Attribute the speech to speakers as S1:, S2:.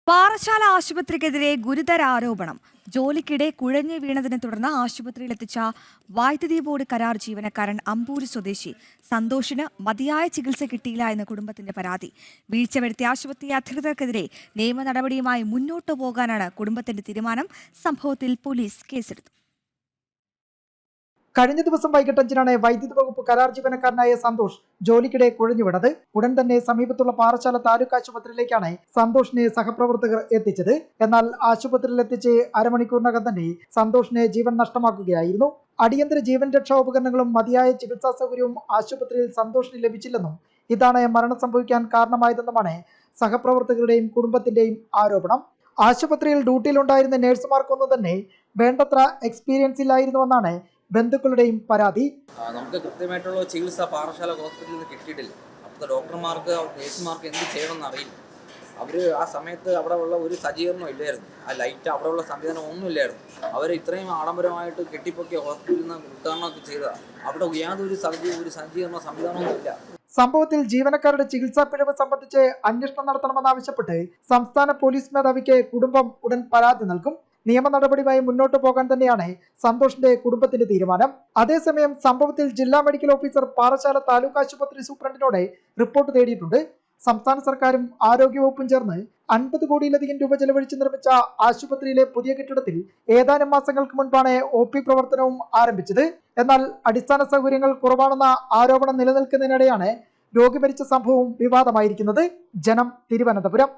S1: പാറശാല ആശുപത്രിക്കെതിരെ ഗുരുതര ആരോപണം. ജോലിക്കിടെ കുഴഞ്ഞു വീണതിനെ തുടർന്ന് ആശുപത്രിയിലെത്തിച്ച വൈദ്യുതി ബോർഡ് കരാർ ജീവനക്കാരൻ അമ്പൂര് സ്വദേശി സന്തോഷിന് മതിയായ ചികിത്സ കിട്ടിയില്ല എന്ന് കുടുംബത്തിന്റെ പരാതി. വീഴ്ച വരുത്തിയ ആശുപത്രി അധികൃതർക്കെതിരെ നിയമ നടപടിയുമായി മുന്നോട്ടു പോകാനാണ് കുടുംബത്തിന്റെ തീരുമാനം. സംഭവത്തിൽ പോലീസ് കേസെടുത്തു.
S2: കഴിഞ്ഞ ദിവസം വൈകിട്ട് 5-നാണ് വൈദ്യുതി വകുപ്പ് കരാർ ജീവനക്കാരനായ സന്തോഷ് ജോലിക്കിടെ കുഴഞ്ഞുവിടത്. ഉടൻ തന്നെ സമീപത്തുള്ള പാറശാല താലൂക്ക് ആശുപത്രിയിലേക്കാണ് സന്തോഷിനെ സഹപ്രവർത്തകർ എത്തിച്ചത്. എന്നാൽ ആശുപത്രിയിൽ എത്തിച്ച് അരമണിക്കൂറിനകം തന്നെ സന്തോഷിനെ ജീവൻ നഷ്ടമാക്കുകയായിരുന്നു. അടിയന്തര ജീവൻ രക്ഷാ ഉപകരണങ്ങളും മതിയായ ചികിത്സാ സൗകര്യവും ആശുപത്രിയിൽ സന്തോഷിന് ലഭിച്ചില്ലെന്നും ഇതാണ് മരണം സംഭവിക്കാൻ കാരണമായതെന്നുമാണ് സഹപ്രവർത്തകരുടെയും കുടുംബത്തിന്റെയും ആരോപണം. ആശുപത്രിയിൽ ഡ്യൂട്ടിയിലുണ്ടായിരുന്ന നഴ്സുമാർക്കൊന്നും തന്നെ വേണ്ടത്ര എക്സ്പീരിയൻസ് ഇല്ലായിരുന്നുവെന്നാണ് ബന്ധുക്കളുടെയും പരാതി.
S3: നമുക്ക് കൃത്യമായിട്ടുള്ള ചികിത്സ പാറശാല ഹോസ്പിറ്റലിൽ നിന്ന് കിട്ടിയിട്ടില്ല. അപ്പോഴത്തെ ഡോക്ടർമാർക്ക് നേഴ്സുമാർക്ക് എന്ത് ചെയ്യണമെന്ന് അറിയില്ല. അവർ ആ സമയത്ത് അവിടെ ഉള്ള ഒരു സജ്ജീകരണം ഇല്ലായിരുന്നു. ആ ലൈറ്റ് അവിടെ ഉള്ള സംവിധാനം ഒന്നും ഇല്ലായിരുന്നു. അവർ ഇത്രയും ആഡംബരമായിട്ട് കെട്ടിപ്പൊക്കിയ ഹോസ്പിറ്റലിൽ നിന്ന് ഉദ്ഘാടനമൊക്കെ ചെയ്തതാണ്. അവിടെ യാതൊരു സജ്ജീകരണ സംവിധാനമൊന്നും ഇല്ല.
S2: സംഭവത്തിൽ ജീവനക്കാരുടെ ചികിത്സാ പിഴവ് സംബന്ധിച്ച് അന്വേഷണം നടത്തണമെന്നാവശ്യപ്പെട്ട് സംസ്ഥാന പോലീസ് മേധാവിക്ക് കുടുംബം ഉടൻ പരാതി നൽകും. നിയമ നടപടിയുമായി മുന്നോട്ട് പോകാൻ തന്നെയാണ് സന്തോഷിന്റെ കുടുംബത്തിന്റെ തീരുമാനം. അതേസമയം സംഭവത്തിൽ ജില്ലാ മെഡിക്കൽ ഓഫീസർ പാറശാല താലൂക്ക് ആശുപത്രി സൂപ്രണ്ടിനോട് റിപ്പോർട്ട് തേടിയിട്ടുണ്ട്. സംസ്ഥാന സർക്കാരും ആരോഗ്യവകുപ്പും ചേർന്ന് 50 കോടിയിലധികം രൂപ ചെലവഴിച്ച് നിർമ്മിച്ച ആശുപത്രിയിലെ പുതിയ കെട്ടിടത്തിൽ ഏതാനും മാസങ്ങൾക്ക് മുൻപാണ് OP പ്രവർത്തനവും ആരംഭിച്ചത്. എന്നാൽ അടിസ്ഥാന സൗകര്യങ്ങൾ കുറവാണെന്ന ആരോപണം നിലനിൽക്കുന്നതിനിടെയാണ് രോഗി മരിച്ച സംഭവവും വിവാദമായിരിക്കുന്നത്. ജനം, തിരുവനന്തപുരം.